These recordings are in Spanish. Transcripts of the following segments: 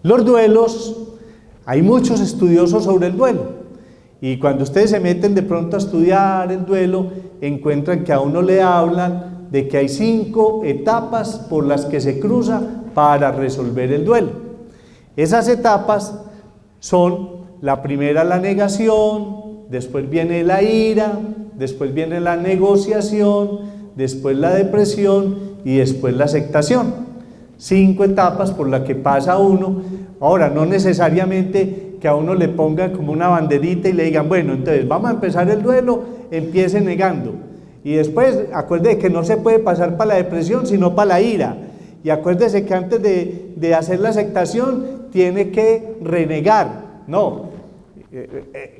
Los duelos, hay muchos estudiosos sobre el duelo, y cuando ustedes se meten de pronto a estudiar el duelo, encuentran que a uno le hablan de que hay 5 etapas por las que se cruza para resolver el duelo. Esas etapas son: la primera, la negación, después viene la ira, después viene la negociación, después la depresión y después la aceptación. 5 etapas por las que pasa uno. Ahora, no necesariamente que a uno le pongan como una banderita y le digan, bueno, entonces vamos a empezar el duelo, empiece negando. Y después, acuérdese que no se puede pasar para la depresión, sino para la ira. Y acuérdese que antes de hacer la aceptación, tiene que renegar. No,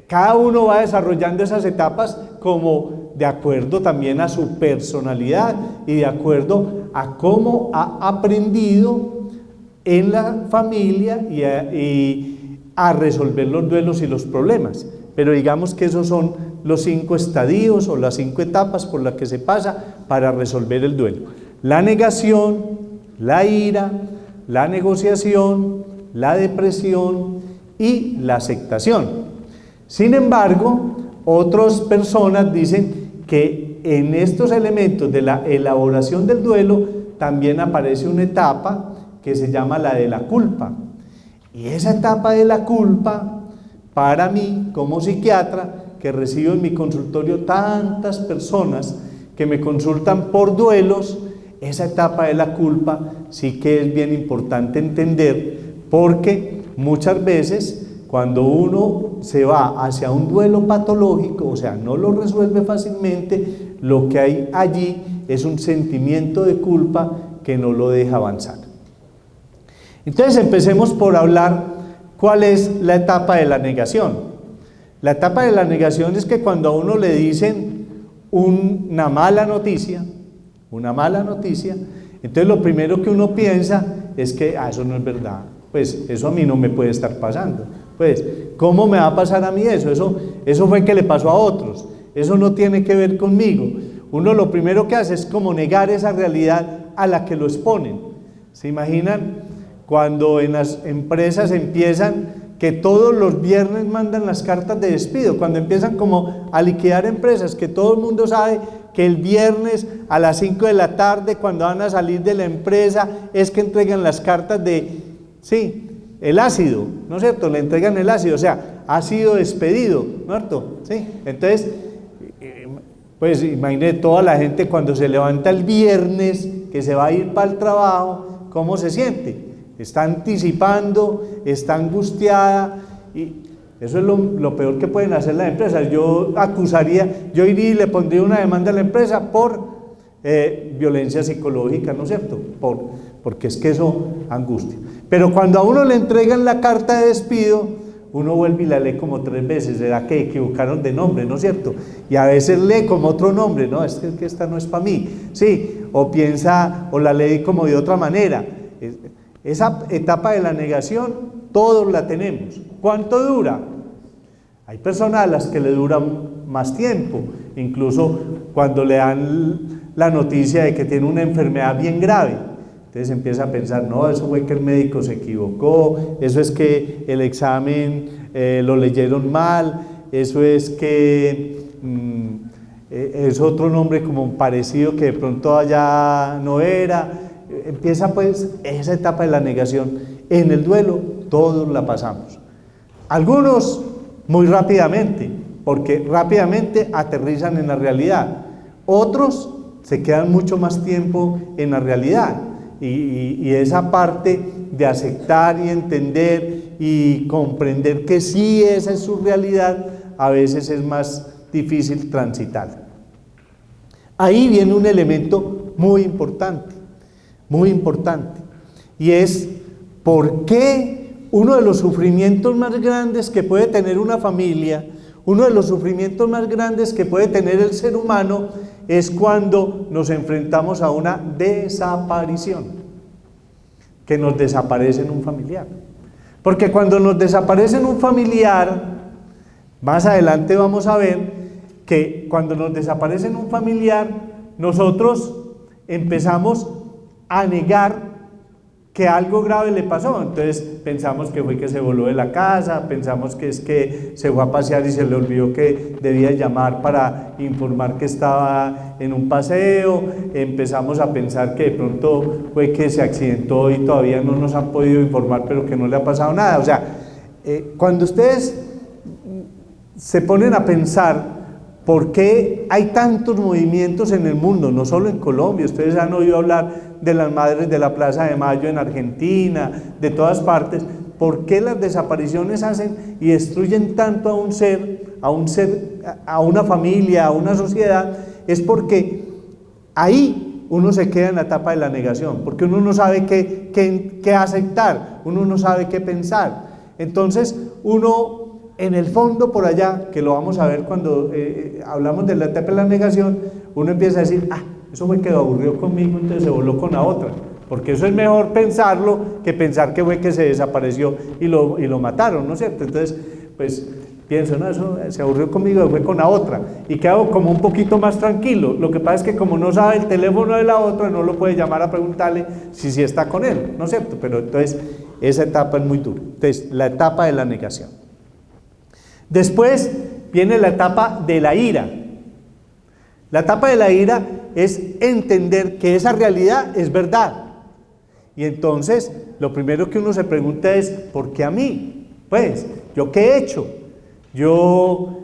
cada uno va desarrollando esas etapas como de acuerdo también a su personalidad y de acuerdo a cómo ha aprendido en la familia y a resolver los duelos y los problemas. Pero digamos que esos son los 5 estadios o las 5 etapas por las que se pasa para resolver el duelo: la negación, la ira, la negociación, la depresión y la aceptación. Sin embargo, otras personas dicen que en estos elementos de la elaboración del duelo también aparece una etapa que se llama la de la culpa. Y esa etapa de la culpa, para mí como psiquiatra, que recibo en mi consultorio tantas personas que me consultan por duelos, esa etapa de la culpa sí que es bien importante entender, porque muchas veces cuando uno se va hacia un duelo patológico, o sea, no lo resuelve fácilmente, lo que hay allí es un sentimiento de culpa que no lo deja avanzar. Entonces empecemos por hablar cuál es la etapa de la negación. La etapa de la negación es que cuando a uno le dicen una mala noticia, entonces lo primero que uno piensa es que eso no es verdad, pues eso a mí no me puede estar pasando, pues ¿cómo me va a pasar a mí eso? Eso fue que le pasó a otros, eso no tiene que ver conmigo. Uno lo primero que hace es como negar esa realidad a la que lo exponen. ¿Se imaginan cuando en las empresas empiezan que todos los viernes mandan las cartas de despido, cuando empiezan como a liquidar empresas, que todo el mundo sabe que el viernes a las 5 de la tarde, cuando van a salir de la empresa, es que entregan las cartas de, sí, el ácido, ¿no es cierto? Le entregan el ácido, o sea, ha sido despedido, ¿no es cierto? Sí, entonces, pues imagínate toda la gente cuando se levanta el viernes, que se va a ir para el trabajo, ¿cómo se siente? Está anticipando, está angustiada, y eso es lo peor que pueden hacer las empresas. Yo iría y le pondría una demanda a la empresa por violencia psicológica, ¿no es cierto? Porque es que eso angustia. Pero cuando a uno le entregan la carta de despido, uno vuelve y la lee como 3 veces, ¿será que equivocaron de nombre, no es cierto? Y a veces lee como otro nombre, no, es que esta no es para mí, sí, o piensa, o la lee como de otra manera. Esa etapa de la negación, todos la tenemos. ¿Cuánto dura? Hay personas a las que le dura más tiempo, incluso cuando le dan la noticia de que tiene una enfermedad bien grave. Entonces empieza a pensar, no, eso fue que el médico se equivocó, eso es que el examen lo leyeron mal, eso es que es otro nombre como parecido que de pronto allá no era. Empieza pues esa etapa de la negación. En el duelo todos la pasamos. Algunos muy rápidamente, porque rápidamente aterrizan en la realidad. Otros se quedan mucho más tiempo en la realidad. Y esa parte de aceptar y entender y comprender que sí esa es su realidad, a veces es más difícil transitar. Ahí viene un elemento muy importante, y es por qué uno de los sufrimientos más grandes que puede tener una familia, uno de los sufrimientos más grandes que puede tener el ser humano es cuando nos enfrentamos a una desaparición, que nos desaparece un familiar. Porque cuando nos desaparece un familiar, más adelante vamos a ver que cuando nos desaparece un familiar, nosotros empezamos a negar que algo grave le pasó, entonces pensamos que fue que se voló de la casa, pensamos que es que se fue a pasear y se le olvidó que debía llamar para informar que estaba en un paseo, empezamos a pensar que de pronto fue que se accidentó y todavía no nos han podido informar, pero que no le ha pasado nada. O sea, cuando ustedes se ponen a pensar por qué hay tantos movimientos en el mundo, no solo en Colombia, ustedes han oído hablar de las madres de la Plaza de Mayo en Argentina, de todas partes, ¿por qué las desapariciones hacen y destruyen tanto a un ser, a una familia, a una sociedad? Es porque ahí uno se queda en la etapa de la negación, porque uno no sabe qué aceptar, uno no sabe qué pensar. Entonces uno, en el fondo por allá, que lo vamos a ver cuando hablamos de la etapa de la negación, uno empieza a decir, eso fue que lo aburrió conmigo, entonces se voló con la otra, porque eso es mejor pensarlo que pensar que fue que se desapareció y lo mataron, ¿no es cierto? Entonces, pues pienso, no, eso se aburrió conmigo, fue con la otra, y quedo como un poquito más tranquilo. Lo que pasa es que como no sabe el teléfono de la otra, no lo puede llamar a preguntarle si está con él, ¿no es cierto? Pero entonces, esa etapa es muy dura. Entonces, la etapa de la negación. Después viene la etapa de la ira. La etapa de la ira es entender que esa realidad es verdad. Y entonces, lo primero que uno se pregunta es, ¿por qué a mí? Pues, ¿yo qué he hecho? Yo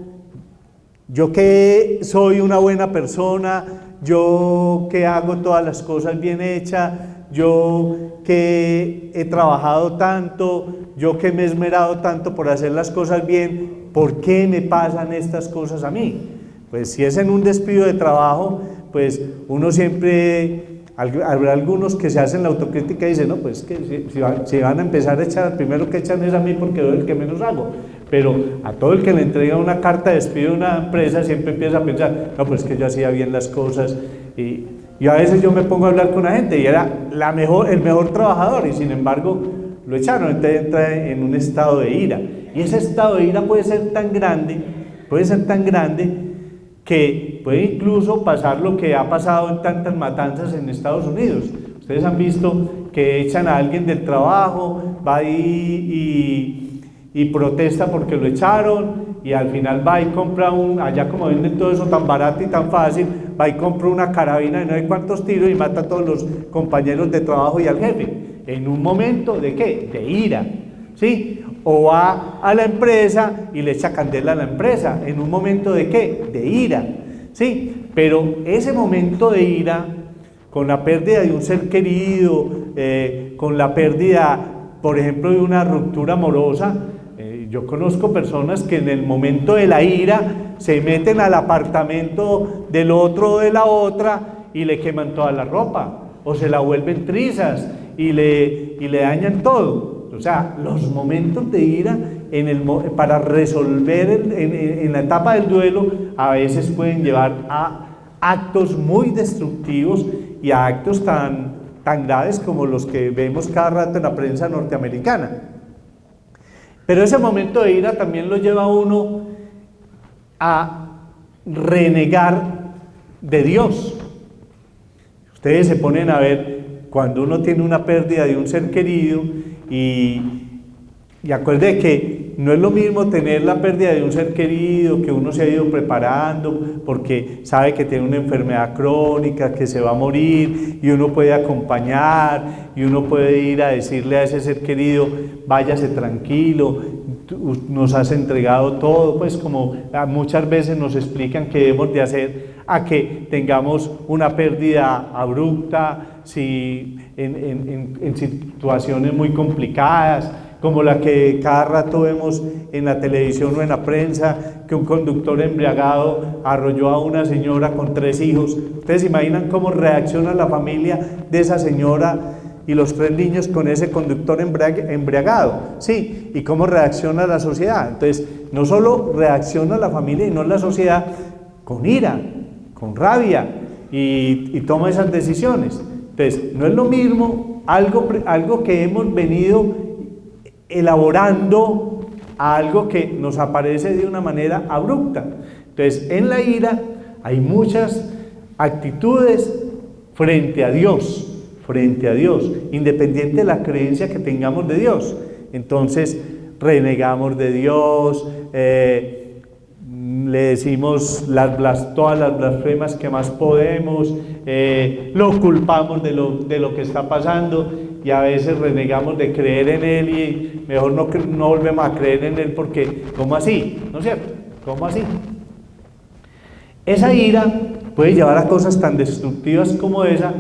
que soy una buena persona, yo que hago todas las cosas bien hechas, yo que he trabajado tanto, yo que me he esmerado tanto por hacer las cosas bien, ¿por qué me pasan estas cosas a mí? Pues si es en un despido de trabajo, pues uno siempre, habrá algunos que se hacen la autocrítica y dicen, no, pues que si van a empezar a echar, el primero que echan es a mí porque soy el que menos hago. Pero a todo el que le entrega una carta de despido de una empresa siempre empieza a pensar, no, pues que yo hacía bien las cosas. Y a veces yo me pongo a hablar con la gente y era el mejor trabajador y sin embargo lo echaron, entonces entra en un estado de ira. Y ese estado de ira puede ser tan grande que puede incluso pasar lo que ha pasado en tantas matanzas en Estados Unidos. Ustedes han visto que echan a alguien del trabajo, va ahí y protesta porque lo echaron, y al final va y compra allá como venden todo eso tan barato y tan fácil, va y compra una carabina de no sé cuántos tiros y mata a todos los compañeros de trabajo y al jefe, en un momento ¿de qué? De ira, ¿sí? O va a la empresa y le echa candela a la empresa, en un momento ¿de qué? De ira, ¿sí? Pero ese momento de ira, con la pérdida de un ser querido, con la pérdida, por ejemplo, de una ruptura amorosa, yo conozco personas que en el momento de la ira se meten al apartamento del otro o de la otra y le queman toda la ropa, o se la vuelven trizas y le dañan todo. O sea, los momentos de ira para resolver en la etapa del duelo a veces pueden llevar a actos muy destructivos y a actos tan graves como los que vemos cada rato en la prensa norteamericana. Pero ese momento de ira también lo lleva a uno a renegar de Dios. Ustedes se ponen a ver cuando uno tiene una pérdida de un ser querido y acuerde que no es lo mismo tener la pérdida de un ser querido, que uno se ha ido preparando porque sabe que tiene una enfermedad crónica, que se va a morir, y uno puede acompañar, y uno puede ir a decirle a ese ser querido, váyase tranquilo, nos has entregado todo, pues como muchas veces nos explican que debemos de hacer a que tengamos una pérdida abrupta, en situaciones muy complicadas, como la que cada rato vemos en la televisión o en la prensa, que un conductor embriagado arrolló a una señora con 3 hijos. ¿Ustedes se imaginan cómo reacciona la familia de esa señora y los 3 niños con ese conductor embriagado? Sí, y cómo reacciona la sociedad. Entonces, no solo reacciona la familia y no la sociedad con ira, con rabia, y toma esas decisiones. Entonces, no es lo mismo algo que hemos venido elaborando a algo que nos aparece de una manera abrupta. Entonces, en la ira hay muchas actitudes frente a Dios, frente a Dios, independiente de la creencia que tengamos de Dios. Entonces renegamos de Dios, le decimos todas las blasfemas que más podemos, lo culpamos de lo que está pasando, y a veces renegamos de creer en Él y mejor no volvemos a creer en Él porque, ¿cómo así? ¿No es cierto? ¿Cómo así? Esa ira puede llevar a cosas tan destructivas como esa,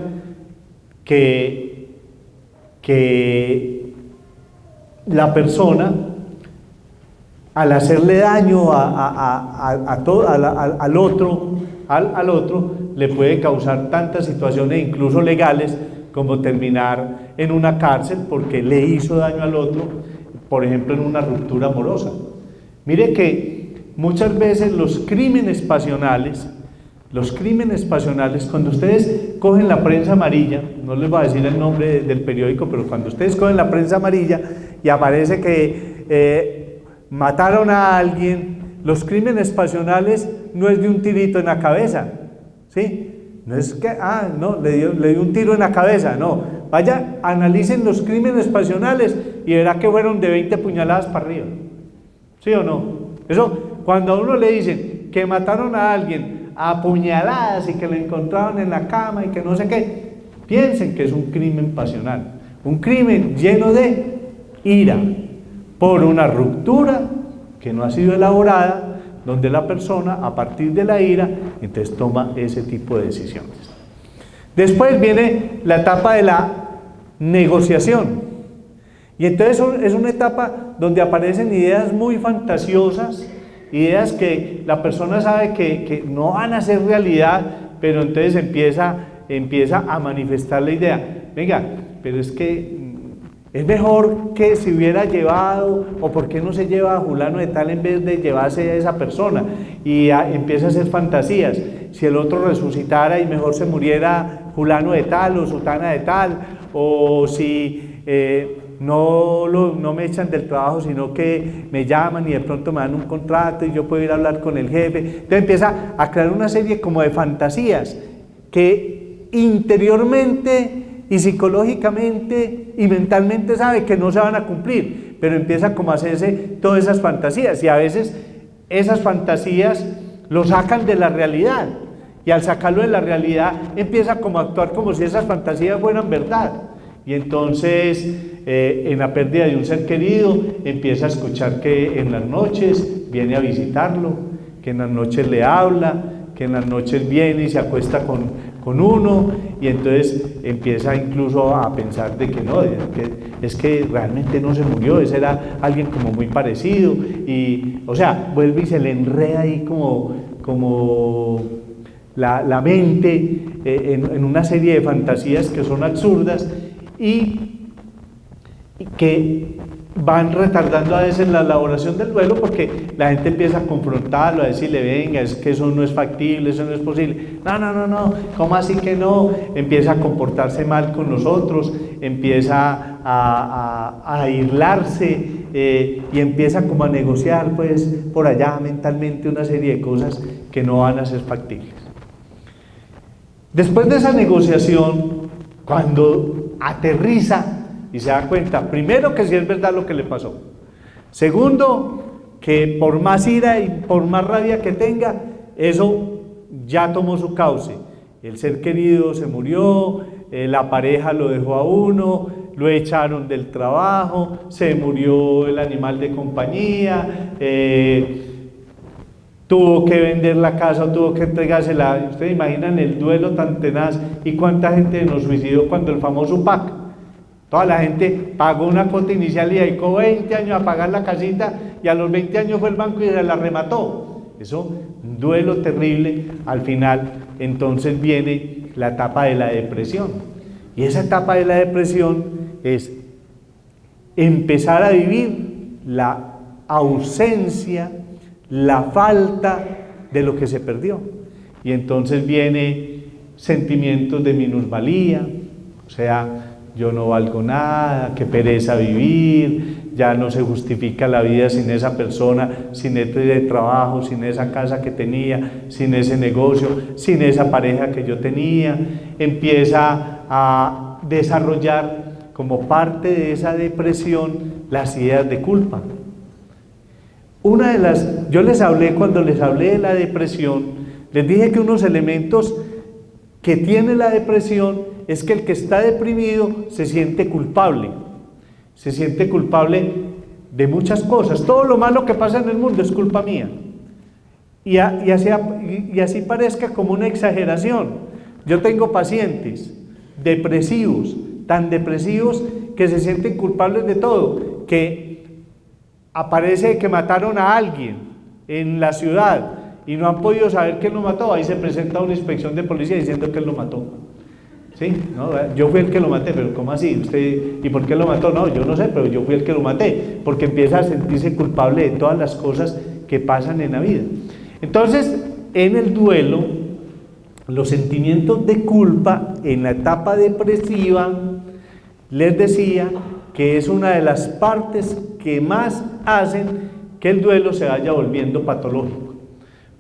que la persona, al hacerle daño al otro, le puede causar tantas situaciones, incluso legales, como terminar en una cárcel porque le hizo daño al otro, por ejemplo en una ruptura amorosa. Mire que muchas veces los crímenes pasionales, cuando ustedes cogen la prensa amarilla, no les voy a decir el nombre del periódico, pero cuando ustedes cogen la prensa amarilla y aparece que mataron a alguien, los crímenes pasionales no es de un tirito en la cabeza, ¿sí? No es que, le dio un tiro en la cabeza, no. Vaya, analicen los crímenes pasionales y verá que fueron de 20 puñaladas para arriba, ¿sí o no? Eso, cuando a uno le dicen que mataron a alguien a puñaladas y que lo encontraron en la cama y que no sé qué, piensen que es un crimen pasional, un crimen lleno de ira por una ruptura que no ha sido elaborada, donde la persona, a partir de la ira, entonces toma ese tipo de decisiones. Después viene la etapa de la negociación, y entonces es una etapa donde aparecen ideas muy fantasiosas, ideas que la persona sabe que no van a ser realidad, pero entonces empieza a manifestar la idea. Venga, pero es que es mejor que se hubiera llevado, o por qué no se lleva a fulano de tal en vez de llevarse a esa persona, y empieza a hacer fantasías. Si el otro resucitara y mejor se muriera fulano de tal o sutana de tal, o si no me echan del trabajo, sino que me llaman y de pronto me dan un contrato y yo puedo ir a hablar con el jefe. Entonces empieza a crear una serie como de fantasías que interiormente y psicológicamente y mentalmente sabe que no se van a cumplir, pero empieza como a hacerse todas esas fantasías, y a veces esas fantasías lo sacan de la realidad, y al sacarlo de la realidad empieza como a actuar como si esas fantasías fueran verdad, y entonces en la pérdida de un ser querido empieza a escuchar que en las noches viene a visitarlo, que en las noches le habla, que en las noches viene y se acuesta con uno, y entonces empieza incluso a pensar de que no, es que realmente no se murió, ese era alguien como muy parecido, y o sea, vuelve y se le enreda ahí como la mente en una serie de fantasías que son absurdas y que van retardando a veces la elaboración del duelo, porque la gente empieza a confrontarlo, a decirle, venga, es que eso no es factible, eso no es posible, no, ¿cómo así que no? Empieza a comportarse mal con nosotros, empieza a aislarse, y empieza como a negociar pues por allá mentalmente una serie de cosas que no van a ser factibles. Después de esa negociación, cuando aterriza y se da cuenta, primero, que si es verdad lo que le pasó, segundo, que por más ira y por más rabia que tenga, eso ya tomó su cauce, el ser querido se murió, la pareja lo dejó a uno, lo echaron del trabajo, se murió el animal de compañía, tuvo que vender la casa o tuvo que entregársela. Ustedes imaginan el duelo tan tenaz, y cuánta gente nos suicidó cuando el famoso PAC. Toda la gente pagó una cuota inicial y dedicó 20 años a pagar la casita, y a los 20 años fue el banco y se la remató. Eso, un duelo terrible. Al final, entonces viene la etapa de la depresión. Y esa etapa de la depresión es empezar a vivir la ausencia, la falta de lo que se perdió. Y entonces viene sentimientos de minusvalía, o sea, yo no valgo nada, qué pereza vivir, ya no se justifica la vida sin esa persona, sin ese trabajo, sin esa casa que tenía, sin ese negocio, sin esa pareja que yo tenía. Empieza a desarrollar como parte de esa depresión las ideas de culpa. Yo les hablé, cuando les hablé de la depresión, les dije que unos elementos que tiene la depresión es que el que está deprimido se siente culpable de muchas cosas. Todo lo malo que pasa en el mundo es culpa mía. Y así parezca como una exageración. Yo tengo pacientes depresivos, tan depresivos que se sienten culpables de todo, que aparece que mataron a alguien en la ciudad y no han podido saber quién lo mató. Ahí se presenta una inspección de policía diciendo que él lo mató. ¿Sí? No, yo fui el que lo maté, pero ¿cómo así? ¿Usted, y por qué lo mató? No, yo no sé, pero yo fui el que lo maté, porque empieza a sentirse culpable de todas las cosas que pasan en la vida. Entonces, en el duelo, los sentimientos de culpa en la etapa depresiva, les decía que es una de las partes que más hacen que el duelo se vaya volviendo patológico,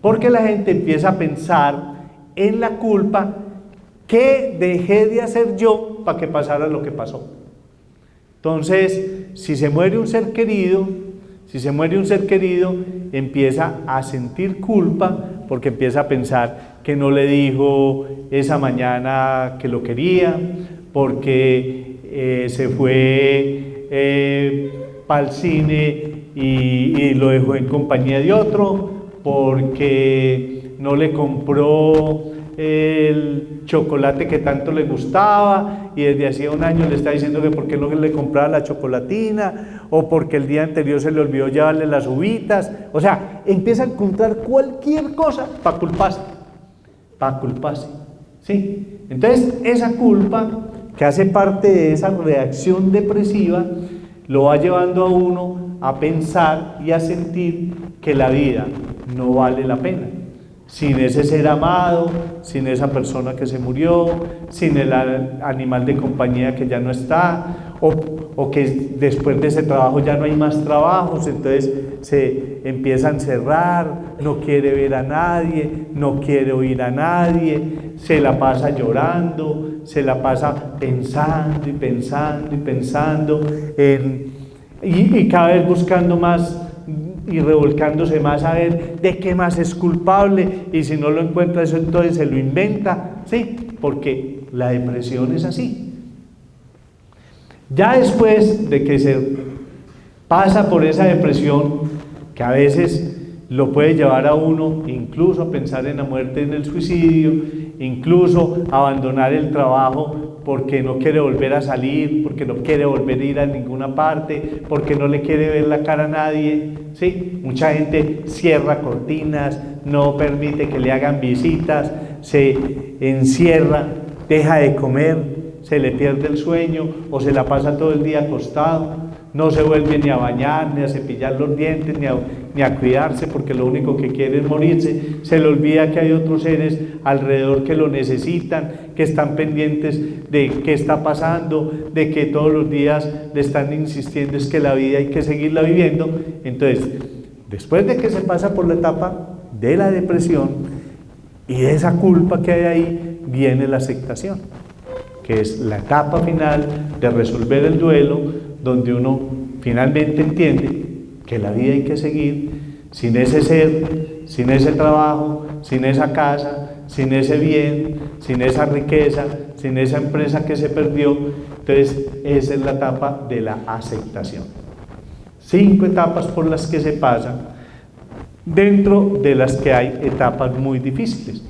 porque la gente empieza a pensar en la culpa. ¿Qué dejé de hacer yo para que pasara lo que pasó? Entonces, si se muere un ser querido, empieza a sentir culpa porque empieza a pensar que no le dijo esa mañana que lo quería, porque se fue para el cine y lo dejó en compañía de otro, porque no le compró el chocolate que tanto le gustaba y desde hacía un año le está diciendo que por qué no le compraba la chocolatina, o porque el día anterior se le olvidó llevarle las uvitas. O sea, empieza a encontrar cualquier cosa para culparse, ¿sí? Entonces esa culpa, que hace parte de esa reacción depresiva, lo va llevando a uno a pensar y a sentir que la vida no vale la pena, sin ese ser amado, sin esa persona que se murió, sin el animal de compañía que ya no está, o que después de ese trabajo ya no hay más trabajos, entonces se empieza a encerrar, no quiere ver a nadie, no quiere oír a nadie, se la pasa llorando, se la pasa pensando y cada vez buscando más y revolcándose más a ver de qué más es culpable, y si no lo encuentra eso entonces se lo inventa, ¿sí? Porque la depresión es así. Ya después de que se pasa por esa depresión, que a veces lo puede llevar a uno incluso a pensar en la muerte, en el suicidio, incluso a abandonar el trabajo porque no quiere volver a salir, porque no quiere volver a ir a ninguna parte, porque no le quiere ver la cara a nadie, ¿sí? Mucha gente cierra cortinas, no permite que le hagan visitas, se encierra, deja de comer, se le pierde el sueño o se la pasa todo el día acostado, no se vuelve ni a bañar, ni a cepillar los dientes, ni a cuidarse, porque lo único que quiere es morirse. Se le olvida que hay otros seres alrededor que lo necesitan, que están pendientes de qué está pasando, de que todos los días le están insistiendo es que la vida hay que seguirla viviendo. Entonces, después de que se pasa por la etapa de la depresión y de esa culpa que hay ahí, viene la aceptación, que es la etapa final de resolver el duelo, donde uno finalmente entiende que la vida hay que seguir sin ese ser, sin ese trabajo, sin esa casa, sin ese bien, sin esa riqueza, sin esa empresa que se perdió. Entonces esa es la etapa de la aceptación. 5 etapas por las que se pasan, dentro de las que hay etapas muy difíciles.